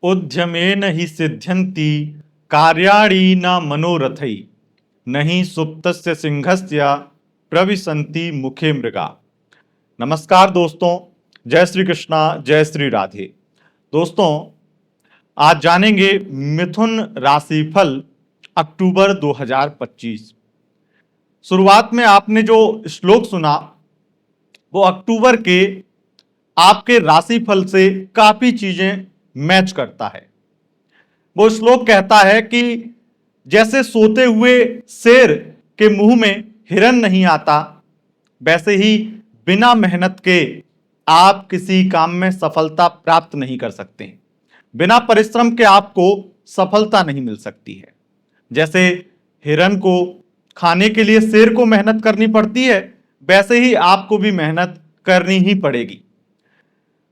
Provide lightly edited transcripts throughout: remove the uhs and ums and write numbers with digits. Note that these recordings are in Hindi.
उद्यमेन हि सिद्ध्यन्ति कार्याणि न मनोरथै नहि सुप्तस्य सिंहस्य प्रविशन्ति मुखे मृगा। नमस्कार दोस्तों, जय श्री कृष्णा, जय श्री राधे। दोस्तों, आज जानेंगे मिथुन राशिफल अक्टूबर 2025। शुरुआत में आपने जो श्लोक सुना वो अक्टूबर के आपके राशिफल से काफी चीजें मैच करता है। वो श्लोक कहता है कि जैसे सोते हुए शेर के मुंह में हिरन नहीं आता, वैसे ही बिना मेहनत के आप किसी काम में सफलता प्राप्त नहीं कर सकते। बिना परिश्रम के आपको सफलता नहीं मिल सकती है। जैसे हिरन को खाने के लिए शेर को मेहनत करनी पड़ती है, वैसे ही आपको भी मेहनत करनी ही पड़ेगी।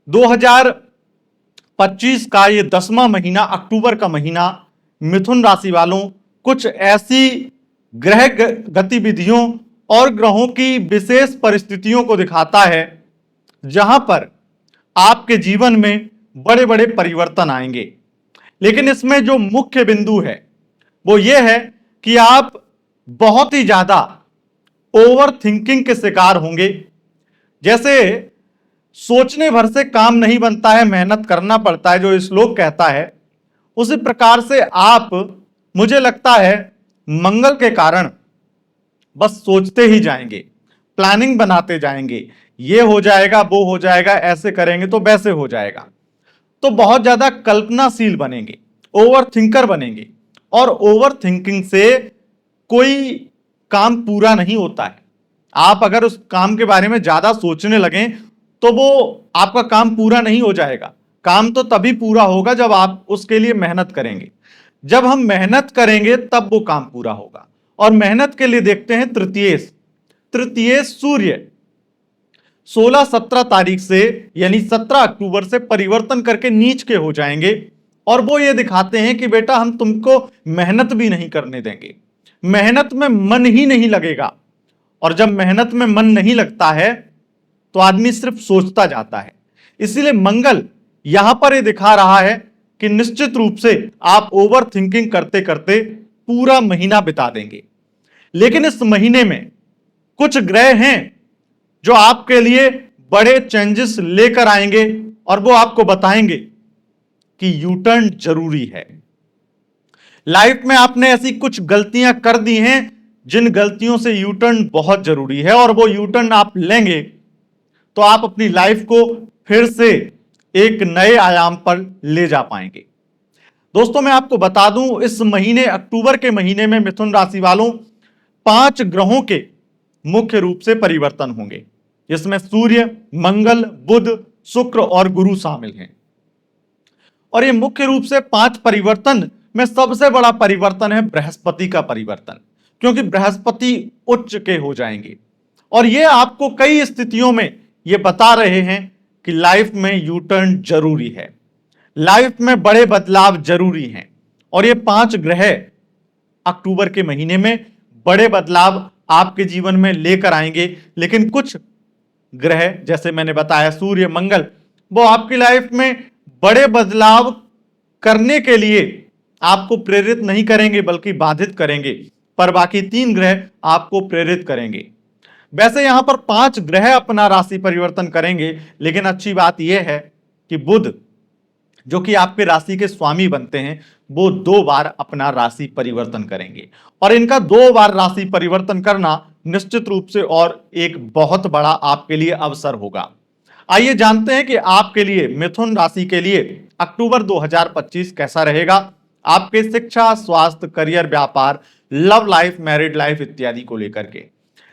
2025 का ये 10वां महीना, अक्टूबर का महीना, मिथुन राशि वालों कुछ ऐसी ग्रह गतिविधियों और ग्रहों की विशेष परिस्थितियों को दिखाता है जहां पर आपके जीवन में बड़े बड़े परिवर्तन आएंगे। लेकिन इसमें जो मुख्य बिंदु है वो ये है कि आप बहुत ही ज्यादा ओवर थिंकिंग के शिकार होंगे। जैसे सोचने भर से काम नहीं बनता है, मेहनत करना पड़ता है, जो श्लोक कहता है, उसी प्रकार से आप, मुझे लगता है, मंगल के कारण बस सोचते ही जाएंगे, प्लानिंग बनाते जाएंगे, ये हो जाएगा, वो हो जाएगा, ऐसे करेंगे तो वैसे हो जाएगा। तो बहुत ज्यादा कल्पनाशील बनेंगे, ओवर थिंकर बनेंगे, और ओवर थिंकिंग से कोई काम पूरा नहीं होता है। आप अगर उस काम के बारे में ज्यादा सोचने लगें तो वो आपका काम पूरा नहीं हो जाएगा। काम तो तभी पूरा होगा जब आप उसके लिए मेहनत करेंगे। जब हम मेहनत करेंगे तब वो काम पूरा होगा। और मेहनत के लिए देखते हैं तृतीयेश सूर्य 16-17 तारीख से, यानी 17 अक्टूबर से परिवर्तन करके नीच के हो जाएंगे। और वो ये दिखाते हैं कि बेटा, हम तुमको मेहनत भी नहीं करने देंगे, मेहनत में मन ही नहीं लगेगा। और जब मेहनत में मन नहीं लगता है तो आदमी सिर्फ सोचता जाता है। इसीलिए मंगल यहां पर ये दिखा रहा है कि निश्चित रूप से आप ओवर थिंकिंग करते करते पूरा महीना बिता देंगे। लेकिन इस महीने में कुछ ग्रह हैं जो आपके लिए बड़े चेंजेस लेकर आएंगे और वो आपको बताएंगे कि यू टर्न जरूरी है। लाइफ में आपने ऐसी कुछ गलतियां कर दी हैं जिन गलतियों से यू टर्न बहुत जरूरी है, और वो यू टर्न आप लेंगे तो आप अपनी लाइफ को फिर से एक नए आयाम पर ले जा पाएंगे। दोस्तों, मैं आपको बता दूं, इस महीने, अक्टूबर के महीने में मिथुन राशि वालों 5 ग्रहों के मुख्य रूप से परिवर्तन होंगे, जिसमें सूर्य, मंगल, बुध, शुक्र और गुरु शामिल हैं। और ये मुख्य रूप से 5 परिवर्तन में सबसे बड़ा परिवर्तन है बृहस्पति का परिवर्तन, क्योंकि बृहस्पति उच्च के हो जाएंगे। और ये आपको कई स्थितियों में ये बता रहे हैं कि लाइफ में यू टर्न जरूरी है, लाइफ में बड़े बदलाव जरूरी हैं। और ये 5 ग्रह अक्टूबर के महीने में बड़े बदलाव आपके जीवन में लेकर आएंगे। लेकिन कुछ ग्रह, जैसे मैंने बताया सूर्य, मंगल, वो आपकी लाइफ में बड़े बदलाव करने के लिए आपको प्रेरित नहीं करेंगे बल्कि बाधित करेंगे। पर बाकी 3 ग्रह आपको प्रेरित करेंगे। वैसे यहां पर 5 ग्रह अपना राशि परिवर्तन करेंगे, लेकिन अच्छी बात यह है कि बुध, जो कि आपके राशि के स्वामी बनते हैं, वो 2 बार अपना राशि परिवर्तन करेंगे। और इनका 2 बार राशि परिवर्तन करना निश्चित रूप से और एक बहुत बड़ा आपके लिए अवसर होगा। आइए जानते हैं कि आपके लिए, मिथुन राशि के लिए अक्टूबर 2025 कैसा रहेगा, आपके शिक्षा, स्वास्थ्य, करियर, व्यापार, लव लाइफ, मैरिड लाइफ इत्यादि को लेकर के।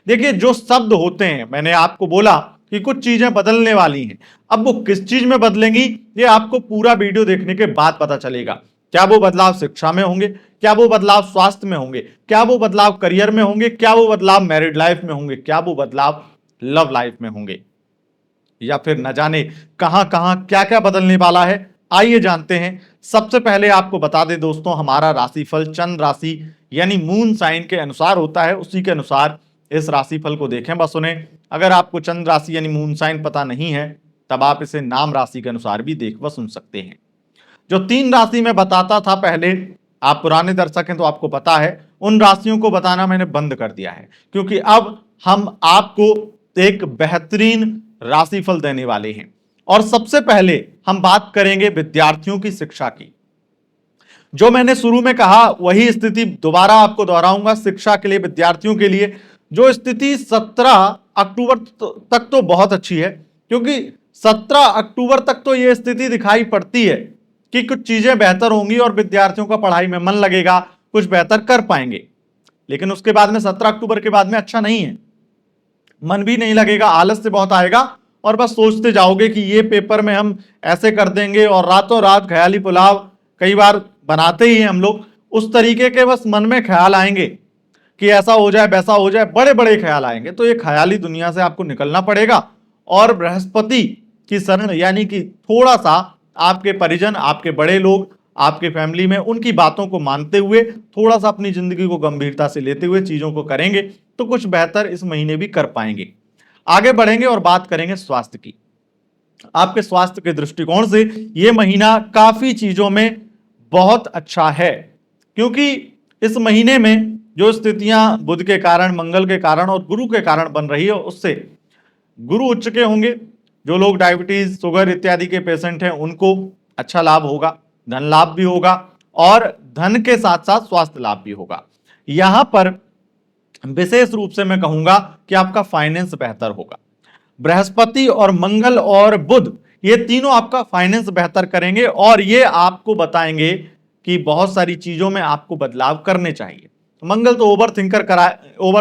देखिए, जो शब्द होते हैं, मैंने आपको बोला कि कुछ चीजें बदलने वाली हैं। अब वो किस चीज में बदलेंगी, ये आपको पूरा वीडियो देखने के बाद पता चलेगा। क्या वो बदलाव शिक्षा में होंगे, क्या वो बदलाव स्वास्थ्य में होंगे, क्या वो बदलाव करियर में होंगे, क्या वो बदलाव मैरिड लाइफ में होंगे, क्या वो बदलाव लव लाइफ में होंगे, या फिर न जाने कहां कहां क्या क्या बदलने वाला है। आइए जानते हैं। सबसे पहले आपको बता दें दोस्तों, हमारा राशिफल चंद्र राशि यानी मून साइन के अनुसार होता है, उसी के अनुसार इस राशिफल को देखें। बस सुने, अगर आपको चंद्र राशि यानी मून साइन पता नहीं है, तब आप इसे नाम राशि के अनुसार भी देख व सुन सकते हैं। जो 3 राशि मैं बताता था पहले, आप पुराने दर्शक हैं तो आपको पता है, उन राशियों को बताना मैंने बंद कर दिया है, क्योंकि अब हम आपको एक बेहतरीन राशिफल देने वाले हैं। और सबसे पहले हम बात करेंगे विद्यार्थियों की शिक्षा की। जो मैंने शुरू में कहा वही स्थिति दोबारा आपको दोहराऊंगा। शिक्षा के लिए, विद्यार्थियों के लिए जो स्थिति 17 अक्टूबर तक तो बहुत अच्छी है, क्योंकि 17 अक्टूबर तक तो यह स्थिति दिखाई पड़ती है कि कुछ चीजें बेहतर होंगी और विद्यार्थियों का पढ़ाई में मन लगेगा, कुछ बेहतर कर पाएंगे। लेकिन उसके बाद में 17 अक्टूबर के बाद में अच्छा नहीं है, मन भी नहीं लगेगा, आलस से बहुत आएगा और बस सोचते जाओगे कि ये पेपर में हम ऐसे कर देंगे, और रातों रात ख्याली पुलाव कई बार बनाते ही हैं हम लोग, उस तरीके के बस मन में ख्याल आएंगे कि ऐसा हो जाए वैसा हो जाए, बड़े बड़े ख्याल आएंगे। तो ये ख्याली दुनिया से आपको निकलना पड़ेगा और बृहस्पति की शरण, यानी कि थोड़ा सा आपके परिजन, आपके बड़े लोग, आपके फैमिली में, उनकी बातों को मानते हुए, थोड़ा सा अपनी जिंदगी को गंभीरता से लेते हुए चीजों को करेंगे तो कुछ बेहतर इस महीने भी कर पाएंगे। आगे बढ़ेंगे और बात करेंगे स्वास्थ्य की। आपके स्वास्थ्य के दृष्टिकोण से यह महीना काफी चीजों में बहुत अच्छा है, क्योंकि इस महीने में जो स्थितियां बुध के कारण, मंगल के कारण और गुरु के कारण बन रही है, उससे गुरु उच्च के होंगे। जो लोग डायबिटीज, शुगर इत्यादि के पेशेंट हैं उनको अच्छा लाभ होगा, धन लाभ भी होगा और धन के साथ साथ स्वास्थ्य लाभ भी होगा। यहां पर विशेष रूप से मैं कहूंगा कि आपका फाइनेंस बेहतर होगा। बृहस्पति और मंगल और बुध ये तीनों आपका फाइनेंस बेहतर करेंगे और ये आपको बताएंगे कि बहुत सारी चीजों में आपको बदलाव करने चाहिए। मंगल तो ओवर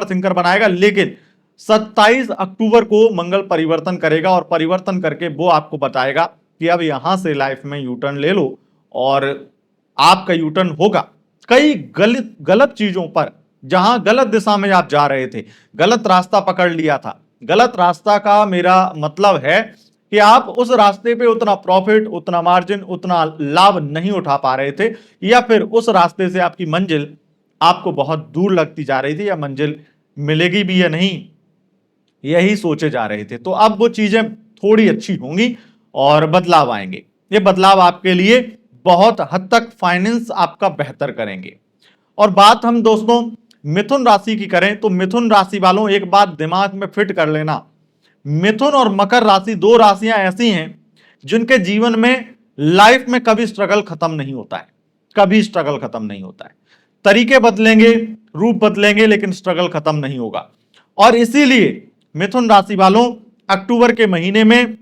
थिंकर बनाएगा, लेकिन 27 अक्टूबर को मंगल परिवर्तन करेगा और परिवर्तन करके वो आपको बताएगा कि अब यहां से लाइफ में यू टर्न ले लो, और आपका यू टर्न होगा। कई गलत चीजों पर, जहां गलत दिशा में आप जा रहे थे, गलत रास्ता पकड़ लिया था। गलत रास्ता का मेरा मतलब है कि आप उस रास्ते पे उतना प्रॉफिट, उतना मार्जिन, उतना लाभ नहीं उठा पा रहे थे, या फिर उस रास्ते से आपकी मंजिल आपको बहुत दूर लगती जा रही थी, या मंजिल मिलेगी भी या नहीं, यही सोचे जा रहे थे। तो अब वो चीजें थोड़ी अच्छी होंगी और बदलाव आएंगे। ये बदलाव आपके लिए बहुत हद तक फाइनेंस आपका बेहतर करेंगे। और बात हम दोस्तों मिथुन राशि की करें तो मिथुन राशि वालों, एक बात दिमाग में फिट कर लेना, मिथुन और मकर राशि 2 राशियां ऐसी हैं जिनके जीवन में लाइफ में कभी स्ट्रगल खत्म नहीं होता है, कभी स्ट्रगल खत्म नहीं होता है। तरीके बदलेंगे, रूप बदलेंगे, लेकिन स्ट्रगल खत्म नहीं होगा। और इसीलिए मिथुन राशि वालों, अक्टूबर के महीने में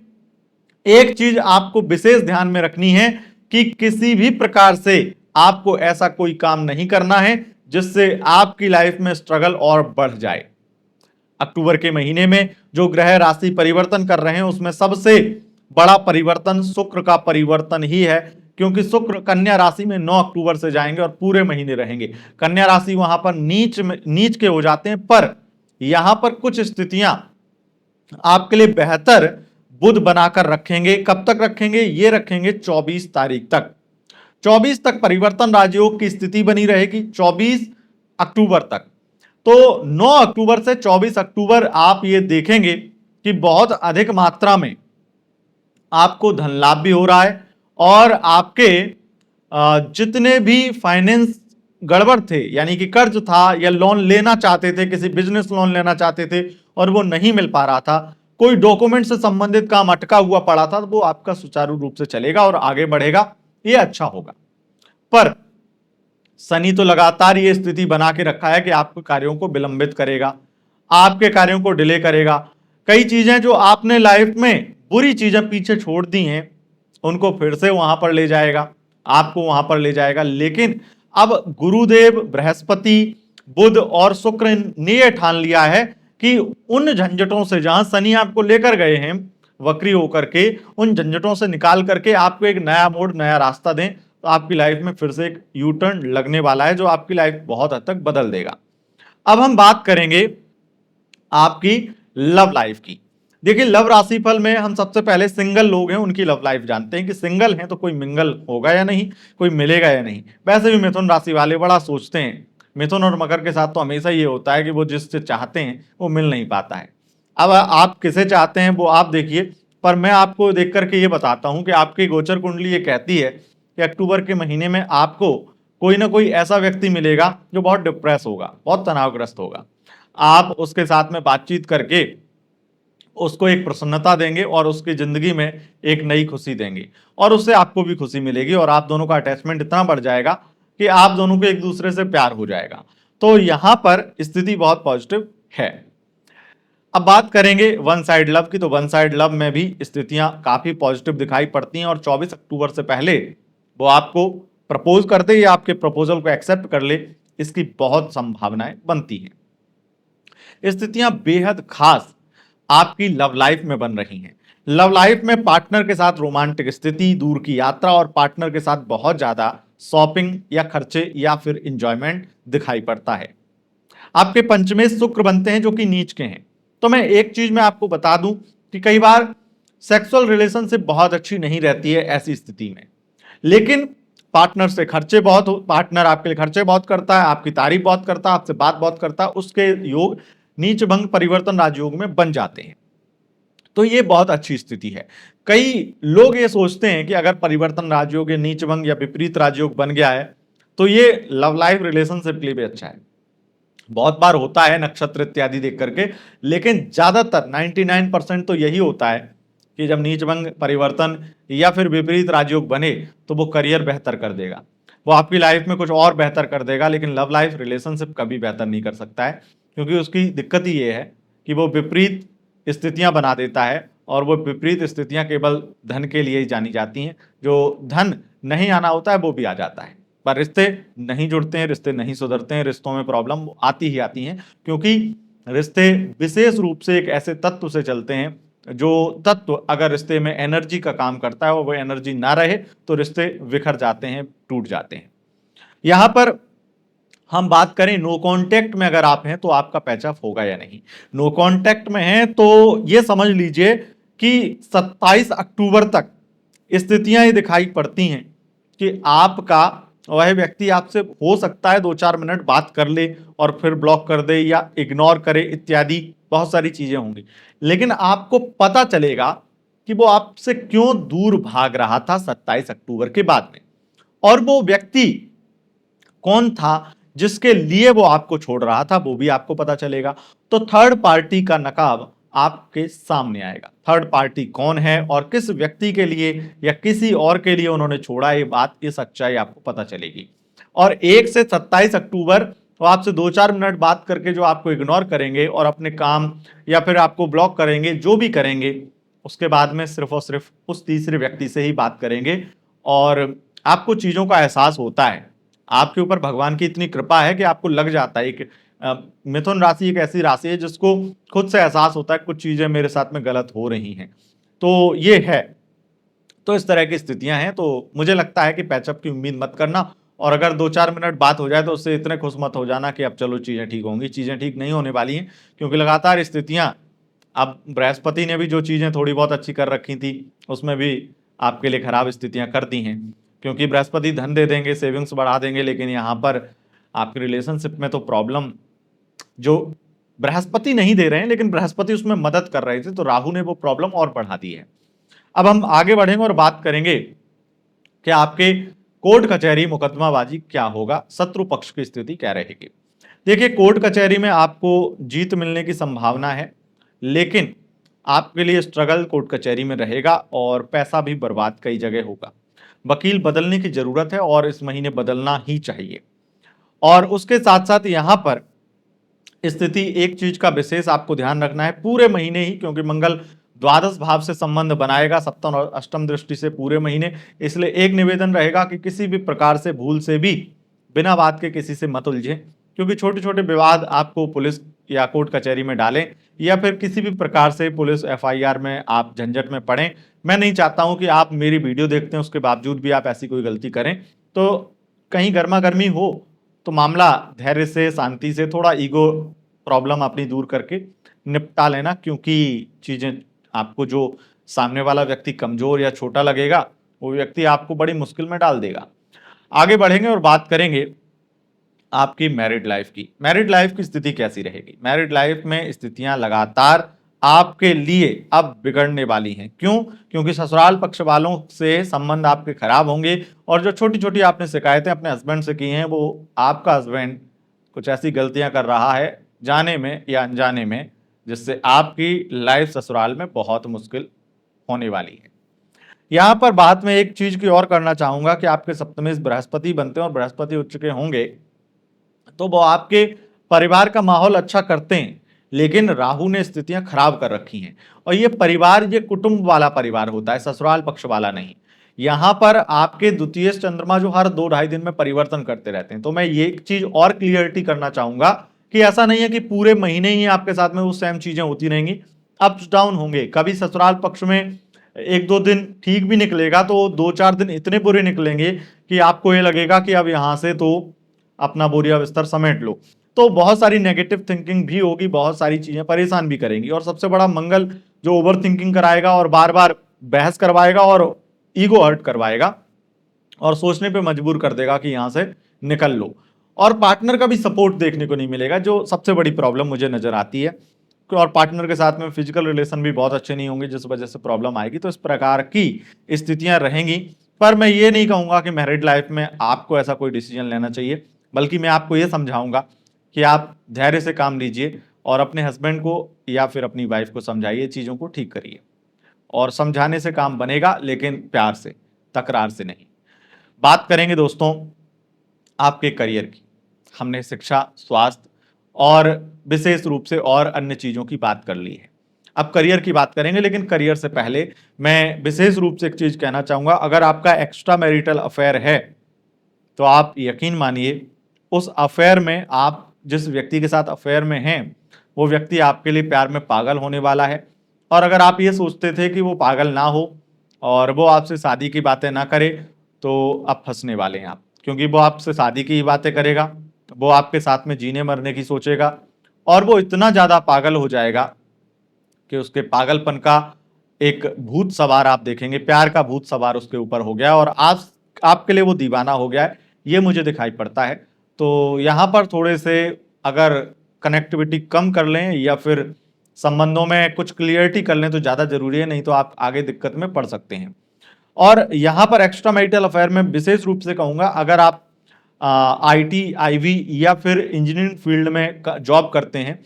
एक चीज आपको विशेष ध्यान में रखनी है कि किसी भी प्रकार से आपको ऐसा कोई काम नहीं करना है जिससे आपकी लाइफ में स्ट्रगल और बढ़ जाए। अक्टूबर के महीने में जो ग्रह राशि परिवर्तन कर रहे हैं उसमें सबसे बड़ा परिवर्तन शुक्र का परिवर्तन ही है, क्योंकि शुक्र कन्या राशि में 9 अक्टूबर से जाएंगे और पूरे महीने रहेंगे। कन्या राशि वहां पर नीच के हो जाते हैं, पर यहां पर कुछ स्थितियां आपके लिए बेहतर बुध बनाकर रखेंगे। कब तक रखेंगे? ये रखेंगे 24 तारीख तक। 24 तक परिवर्तन राजयोग की स्थिति बनी रहेगी, 24 अक्टूबर तक। तो 9 अक्टूबर से 24 अक्टूबर आप ये देखेंगे कि बहुत अधिक मात्रा में आपको धन लाभ भी हो रहा है, और आपके जितने भी फाइनेंस गड़बड़ थे, यानी कि कर्ज था या लोन लेना चाहते थे, किसी बिजनेस लोन लेना चाहते थे और वो नहीं मिल पा रहा था, कोई डॉक्यूमेंट से संबंधित काम अटका हुआ पड़ा था, तो वो आपका सुचारू रूप से चलेगा और आगे बढ़ेगा, ये अच्छा होगा। पर शनि तो लगातार ये स्थिति बना के रखा है कि आपके कार्यों को विलंबित करेगा, आपके कार्यों को डिले करेगा। कई चीजें जो आपने लाइफ में बुरी चीजें पीछे छोड़ दी हैं उनको फिर से वहां पर ले जाएगा, आपको वहां पर ले जाएगा। लेकिन अब गुरुदेव, बृहस्पति, बुध और शुक्र ने यह ठान लिया है कि उन झंझटों से, जहां शनि आपको लेकर गए हैं वक्री होकर के, उन झंझटों से निकाल करके आपको एक नया मोड़, नया रास्ता दें, तो आपकी लाइफ में फिर से एक यू टर्न लगने वाला है जो आपकी लाइफ बहुत हद तक बदल देगा। अब हम बात करेंगे आपकी लव लाइफ की। देखिए, लव राशिफल में हम सबसे पहले सिंगल लोग हैं उनकी लव लाइफ जानते हैं कि सिंगल हैं तो कोई मिंगल होगा या नहीं, कोई मिलेगा या नहीं। वैसे भी मिथुन राशि वाले बड़ा सोचते हैं, मिथुन और मकर के साथ तो हमेशा ये होता है कि वो जिससे चाहते हैं वो मिल नहीं पाता है। अब आप किसे चाहते हैं वो आप देखिए, पर मैं आपको देख करके ये बताता हूं कि आपकी गोचर कुंडली ये कहती है कि अक्टूबर के महीने में आपको कोई ना कोई ऐसा व्यक्ति मिलेगा जो बहुत डिप्रेस होगा, बहुत तनावग्रस्त होगा। आप उसके साथ में बातचीत करके उसको एक प्रसन्नता देंगे और उसकी जिंदगी में एक नई खुशी देंगे और उससे आपको भी खुशी मिलेगी और आप दोनों का अटैचमेंट इतना बढ़ जाएगा कि आप दोनों को एक दूसरे से प्यार हो जाएगा। तो यहां पर स्थिति बहुत पॉजिटिव है। अब बात करेंगे वन साइड लव की, तो वन साइड लव में भी स्थितियां काफी पॉजिटिव दिखाई पड़ती हैं और 24 अक्टूबर से पहले वो आपको प्रपोज कर दे या आपके प्रपोजल को एक्सेप्ट कर ले, इसकी बहुत संभावनाएं बनती हैं। स्थितियां बेहद खास आपकी लव लाइफ में बन रही हैं। लव लाइफ में पार्टनर के साथ रोमांटिक स्थिति, दूर की यात्रा और पार्टनर के साथ बहुत ज्यादा शॉपिंग या खर्चे या फिर इंजॉयमेंट दिखाई पड़ता है। आपके पंचमें शुक्र बनते हैं जो कि नीच के हैं। तो मैं एक चीज में आपको बता दूं कि कई बार सेक्सुअल रिलेशनशिप बहुत अच्छी नहीं रहती है ऐसी स्थिति में, लेकिन पार्टनर आपके लिए खर्चे बहुत करता है, आपकी तारीफ बहुत करता है, आपसे बात बहुत करता है, उसके योग नीच भंग परिवर्तन राजयोग में बन जाते हैं। तो ये बहुत अच्छी स्थिति है। कई लोग ये सोचते हैं कि अगर परिवर्तन राजयोग या नीच भंग या विपरीत राजयोग बन गया है तो ये लव लाइफ रिलेशनशिप के लिए भी अच्छा है। बहुत बार होता है नक्षत्र इत्यादि देख करके, लेकिन ज्यादातर 99% तो यही होता है कि जब नीच भंग परिवर्तन या फिर विपरीत राजयोग बने तो वो करियर बेहतर कर देगा, वो आपकी लाइफ में कुछ और बेहतर कर देगा, लेकिन लव लाइफ रिलेशनशिप कभी बेहतर नहीं कर सकता है, क्योंकि उसकी दिक्कत ही ये है कि वो विपरीत स्थितियां बना देता है और वो विपरीत स्थितियां केवल धन के लिए ही जानी जाती हैं। जो धन नहीं आना होता है वो भी आ जाता है, पर रिश्ते नहीं जुड़ते हैं, रिश्ते नहीं सुधरते हैं, रिश्तों में प्रॉब्लम आती ही आती हैं, क्योंकि रिश्ते विशेष रूप से एक ऐसे तत्व से चलते हैं जो तत्व अगर रिश्ते में एनर्जी का काम करता है और वो एनर्जी ना रहे तो रिश्ते बिखर जाते हैं, टूट जाते हैं। यहां पर हम बात करें नो कांटेक्ट में अगर आप हैं तो आपका पैचअप होगा या नहीं। नो कांटेक्ट में हैं तो ये समझ लीजिए कि 27 अक्टूबर तक स्थितियां ये दिखाई पड़ती हैं कि आपका वह व्यक्ति आपसे हो सकता है 2-4 मिनट बात कर ले और फिर ब्लॉक कर दे या इग्नोर करे इत्यादि बहुत सारी चीजें होंगी, लेकिन आपको पता चलेगा कि वो आपसे क्यों दूर भाग रहा था 27 अक्टूबर के बाद में, और वो व्यक्ति कौन था जिसके लिए वो आपको छोड़ रहा था वो भी आपको पता चलेगा। तो थर्ड पार्टी का नकाब आपके सामने आएगा। थर्ड पार्टी कौन है और किस व्यक्ति के लिए या किसी और के लिए उन्होंने छोड़ा, ये सच्चाई आपको पता चलेगी। और 1 से 27 अक्टूबर वो आपसे 2-4 मिनट बात करके जो आपको इग्नोर करेंगे और अपने काम या फिर आपको ब्लॉक करेंगे, जो भी करेंगे, उसके बाद में सिर्फ और सिर्फ उस तीसरे व्यक्ति से ही बात करेंगे और आपको चीजों का एहसास होता है। आपके ऊपर भगवान की इतनी कृपा है कि आपको लग जाता है। मिथुन राशि एक ऐसी राशि है जिसको खुद से एहसास होता है कुछ चीजें मेरे साथ में गलत हो रही हैं, तो ये है। तो इस तरह की स्थितियां हैं, तो मुझे लगता है कि पैचअप की उम्मीद मत करना, और अगर 2-4 मिनट बात हो जाए तो उससे इतने खुश मत हो जाना कि अब चलो चीजें ठीक होंगी। चीजें ठीक नहीं होने वाली हैं, क्योंकि लगातार स्थितियां, अब बृहस्पति ने भी जो चीजें थोड़ी बहुत अच्छी कर रखी थी उसमें भी आपके लिए खराब स्थितियां कर दी हैं, क्योंकि बृहस्पति धन दे देंगे, सेविंग्स बढ़ा देंगे, लेकिन यहाँ पर आपके रिलेशनशिप में तो प्रॉब्लम जो बृहस्पति नहीं दे रहे हैं लेकिन बृहस्पति उसमें मदद कर रहे थे, तो राहु ने वो प्रॉब्लम और बढ़ा दी है। अब हम आगे बढ़ेंगे और बात करेंगे कि आपके कोर्ट कचहरी मुकदमाबाजी क्या होगा, शत्रु पक्ष की स्थिति क्या रहेगी। देखिए, कोर्ट कचहरी में आपको जीत मिलने की संभावना है, लेकिन आपके लिए स्ट्रगल कोर्ट कचहरी में रहेगा और पैसा भी बर्बाद कई जगह होगा। वकील बदलने की जरूरत है और इस महीने बदलना ही चाहिए। और उसके साथ साथ यहां पर स्थिति, एक चीज का विशेष आपको ध्यान रखना है पूरे महीने ही, क्योंकि मंगल द्वादश भाव से संबंध बनाएगा सप्तम और अष्टम दृष्टि से पूरे महीने। इसलिए एक निवेदन रहेगा कि किसी भी प्रकार से भूल से भी बिना बात के किसी से मत उलझे, क्योंकि छोटे छोटे विवाद आपको पुलिस या कोर्ट कचहरी में डालें या फिर किसी भी प्रकार से पुलिस एफआईआर में आप झंझट में पड़ें। मैं नहीं चाहता हूं कि आप मेरी वीडियो देखते हैं उसके बावजूद भी आप ऐसी कोई गलती करें। तो कहीं गर्मा गर्मी हो तो मामला धैर्य से, शांति से, थोड़ा ईगो प्रॉब्लम अपनी दूर करके निपटा लेना, क्योंकि चीजें आपको जो सामने वाला व्यक्ति कमजोर या छोटा लगेगा वो व्यक्ति आपको बड़ी मुश्किल में डाल देगा। आगे बढ़ेंगे और बात करेंगे आपकी मैरिड लाइफ की। मैरिड लाइफ की स्थिति कैसी रहेगी। मैरिड लाइफ में स्थितियां लगातार आपके लिए अब बिगड़ने वाली हैं। क्यों? क्योंकि ससुराल पक्ष वालों से संबंध आपके खराब होंगे और जो छोटी छोटी आपने शिकायतें अपने हस्बैंड से की हैं, वो आपका हस्बैंड कुछ ऐसी गलतियां कर रहा है जाने में या अनजाने में, जिससे आपकी लाइफ ससुराल में बहुत मुश्किल होने वाली है। यहां पर बात में एक चीज की और करना चाहूंगा कि आपके सप्तमेश बृहस्पति बनते हैं और बृहस्पति उच्च के होंगे तो वो आपके परिवार का माहौल अच्छा करते हैं, लेकिन राहु ने स्थितियां खराब कर रखी हैं। और ये परिवार, ये कुटुंब वाला परिवार होता है, ससुराल पक्ष वाला नहीं। यहां पर आपके द्वितीय चंद्रमा जो हर 2-2.5 दिन में परिवर्तन करते रहते हैं। तो मैं ये एक चीज और क्लियरिटी करना चाहूंगा कि ऐसा नहीं है कि पूरे महीने ही आपके साथ में वो सेम चीजें होती रहेंगी। अप्स डाउन होंगे। कभी ससुराल पक्ष में 1-2 दिन ठीक भी निकलेगा तो 2-4 दिन इतने बुरे निकलेंगे कि आपको ये लगेगा कि अब यहां से तो अपना बोरिया बिस्तर समेट लो। तो बहुत सारी नेगेटिव थिंकिंग भी होगी, बहुत सारी चीजें परेशान भी करेंगी। और सबसे बड़ा मंगल जो ओवर थिंकिंग कराएगा और बार बार बहस करवाएगा और ईगो हर्ट करवाएगा और सोचने पे मजबूर कर देगा कि यहां से निकल लो। और पार्टनर का भी सपोर्ट देखने को नहीं मिलेगा, जो सबसे बड़ी प्रॉब्लम मुझे नजर आती है। और पार्टनर के साथ में फिजिकल रिलेशन भी बहुत अच्छे नहीं होंगे, जिस वजह से प्रॉब्लम आएगी। तो इस प्रकार की स्थितियां रहेंगी। पर मैं ये नहीं कहूंगा कि मैरिड लाइफ में आपको ऐसा कोई डिसीजन लेना चाहिए, बल्कि मैं आपको ये समझाऊंगा कि आप धैर्य से काम लीजिए और अपने हस्बैंड को या फिर अपनी वाइफ को समझाइए, चीज़ों को ठीक करिए। और समझाने से काम बनेगा, लेकिन प्यार से, तकरार से नहीं। बात करेंगे दोस्तों आपके करियर की। हमने शिक्षा, स्वास्थ्य और विशेष रूप से और अन्य चीज़ों की बात कर ली है। अब करियर की बात करेंगे, लेकिन करियर से पहले मैं विशेष रूप से एक चीज़ कहना चाहूँगा। अगर आपका एक्स्ट्रा मैरिटल अफेयर है तो आप यकीन मानिए उस अफेयर में, आप जिस व्यक्ति के साथ अफेयर में हैं, वो व्यक्ति आपके लिए प्यार में पागल होने वाला है। और अगर आप ये सोचते थे कि वो पागल ना हो और वो आपसे शादी की बातें ना करे, तो अब फंसने वाले हैं आप। क्योंकि वो आपसे शादी की ही बातें करेगा, वो आपके साथ में जीने मरने की सोचेगा और वो इतना ज़्यादा पागल हो जाएगा कि उसके पागलपन का एक भूत सवार आप देखेंगे, प्यार का भूत सवार उसके ऊपर हो गया और आपके लिए वो दीवाना हो गया है, ये मुझे दिखाई पड़ता है। तो यहाँ पर थोड़े से अगर कनेक्टिविटी कम कर लें या फिर संबंधों में कुछ क्लियरिटी कर लें तो ज़्यादा जरूरी है, नहीं तो आप आगे दिक्कत में पड़ सकते हैं। और यहाँ पर एक्स्ट्रा मैरिटल अफेयर में विशेष रूप से कहूँगा, अगर आप आईटी, आईवी या फिर इंजीनियरिंग फील्ड में जॉब करते हैं,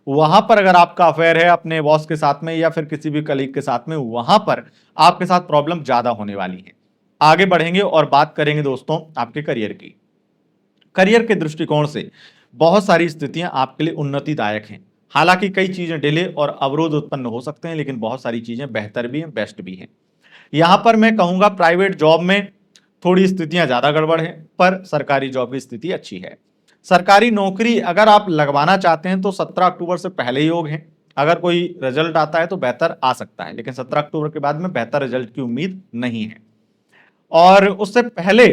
वहां पर अगर आपका अफेयर है अपने बॉस के साथ में या फिर किसी भी कलीग के साथ में, वहां पर आपके साथ प्रॉब्लम ज्यादा होने वाली है। आगे बढ़ेंगे और बात करेंगे दोस्तों आपके करियर की। करियर के दृष्टिकोण से बहुत सारी स्थितियां आपके लिए उन्नतिदायक हैं। हालांकि कई चीजें डिले और अवरोध उत्पन्न हो सकते हैं, लेकिन बहुत सारी चीजें बेहतर भी हैं, बेस्ट भी हैं। यहां पर मैं कहूंगा प्राइवेट जॉब में थोड़ी स्थितियां ज्यादा गड़बड़ हैं, पर सरकारी जॉब की स्थिति अच्छी है। सरकारी नौकरी अगर आप लगवाना चाहते हैं तो 17 अक्टूबर से पहले योग हैं। अगर कोई रिजल्ट आता है तो बेहतर आ सकता है, लेकिन 17 अक्टूबर के बाद में बेहतर रिजल्ट की उम्मीद नहीं है। और उससे पहले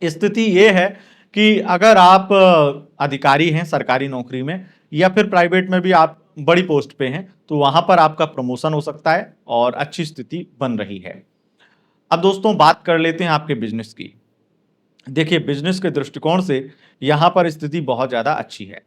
स्थिति ये है कि अगर आप अधिकारी हैं सरकारी नौकरी में या फिर प्राइवेट में भी आप बड़ी पोस्ट पे हैं, तो वहां पर आपका प्रमोशन हो सकता है और अच्छी स्थिति बन रही है। अब दोस्तों बात कर लेते हैं आपके बिजनेस की। देखिए, बिजनेस के दृष्टिकोण से यहाँ पर स्थिति बहुत ज़्यादा अच्छी है।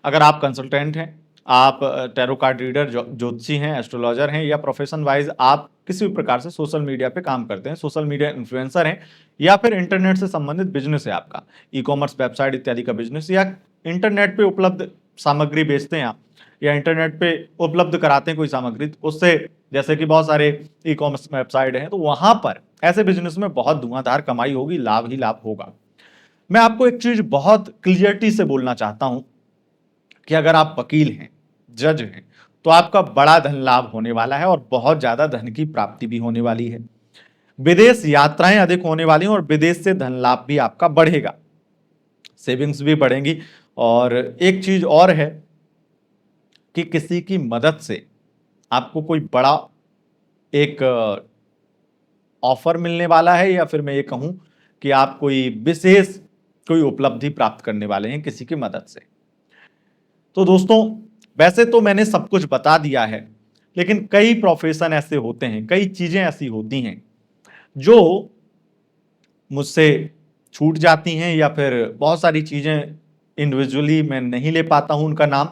अगर आप कंसल्टेंट हैं, आप टैरो कार्ड रीडर, ज्योतिषी हैं, एस्ट्रोलॉजर हैं, या प्रोफेशन वाइज आप किसी भी प्रकार से सोशल मीडिया पे काम करते हैं, सोशल मीडिया इन्फ्लुएंसर हैं, या फिर इंटरनेट से संबंधित बिजनेस है आपका, ई कॉमर्स, वेबसाइट इत्यादि का बिजनेस, या इंटरनेट पे उपलब्ध सामग्री बेचते हैं आप, या इंटरनेट पे उपलब्ध कराते हैं कोई सामग्री, उससे जैसे कि बहुत सारे ई कॉमर्स वेबसाइट हैं, तो वहां पर ऐसे बिजनेस में बहुत धुआंधार कमाई होगी, लाभ ही लाभ होगा। मैं आपको एक चीज बहुत क्लियरिटी से बोलना चाहता हूं कि अगर आप वकील हैं, जज हैं, तो आपका बड़ा धन लाभ होने वाला है और बहुत ज्यादा धन की प्राप्ति भी होने वाली है। विदेश यात्राएं अधिक होने वाली हैं और विदेश से धन लाभ भी आपका बढ़ेगा, सेविंग्स भी बढ़ेंगी। और एक चीज और है कि किसी की मदद से आपको कोई बड़ा एक ऑफर मिलने वाला है, या फिर मैं ये कहूं कि आप कोई विशेष कोई उपलब्धि प्राप्त करने वाले हैं किसी की मदद से। तो दोस्तों, वैसे तो मैंने सब कुछ बता दिया है, लेकिन कई प्रोफेशन ऐसे होते हैं, कई चीजें ऐसी होती हैं जो मुझसे छूट जाती हैं, या फिर बहुत सारी चीजें इंडिविजुअली मैं नहीं ले पाता हूं उनका नाम,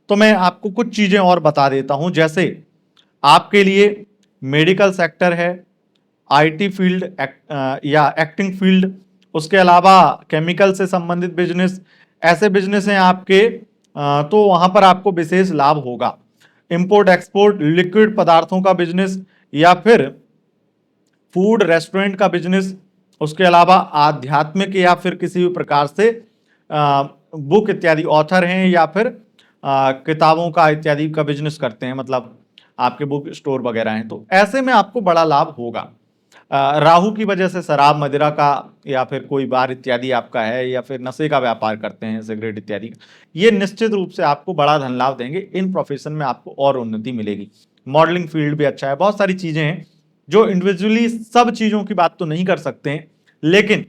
तो मैं आपको कुछ चीजें और बता देता हूं, जैसे आपके लिए मेडिकल सेक्टर है, आईटी फील्ड या एक्टिंग फील्ड, उसके अलावा केमिकल से संबंधित बिजनेस, ऐसे बिजनेस हैं आपके, तो वहां पर आपको विशेष लाभ होगा। इंपोर्ट एक्सपोर्ट, लिक्विड पदार्थों का बिजनेस, या फिर फूड रेस्टोरेंट का बिजनेस, उसके अलावा आध्यात्मिक या फिर किसी भी प्रकार से बुक इत्यादि ऑथर हैं, या फिर किताबों का इत्यादि का बिजनेस करते हैं, मतलब आपके बुक स्टोर वगैरह हैं, तो ऐसे में आपको बड़ा लाभ होगा। राहु की वजह से शराब मदिरा का या फिर कोई बार इत्यादि आपका है, या फिर नशे का व्यापार करते हैं, सिगरेट इत्यादि, ये निश्चित रूप से आपको बड़ा धन लाभ देंगे। इन प्रोफेशन में आपको और उन्नति मिलेगी। मॉडलिंग फील्ड भी अच्छा है, बहुत सारी चीजें हैं जो इंडिविजुअली सब चीजों की बात तो नहीं कर सकते हैं, लेकिन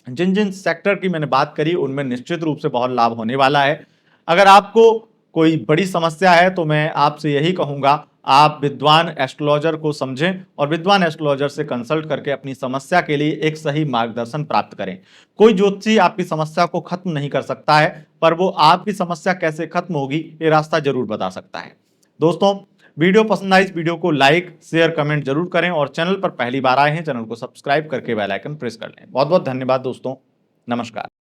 जिन जिन सेक्टर की मैंने बात करी उनमें निश्चित रूप से बहुत लाभ होने वाला है। अगर आपको कोई बड़ी समस्या है तो मैं आपसे यही कहूंगा, आप विद्वान एस्ट्रोलॉजर को समझें और विद्वान एस्ट्रोलॉजर से कंसल्ट करके अपनी समस्या के लिए एक सही मार्गदर्शन प्राप्त करें। कोई ज्योतिषी आपकी समस्या को खत्म नहीं कर सकता है, पर वो आपकी समस्या कैसे खत्म होगी ये रास्ता जरूर बता सकता है। दोस्तों, वीडियो पसंद आई, इस वीडियो को लाइक शेयर कमेंट जरूर करें, और चैनल पर पहली बार आए हैं चैनल को सब्सक्राइब करके बेल आइकन प्रेस कर लें। बहुत बहुत धन्यवाद दोस्तों, नमस्कार।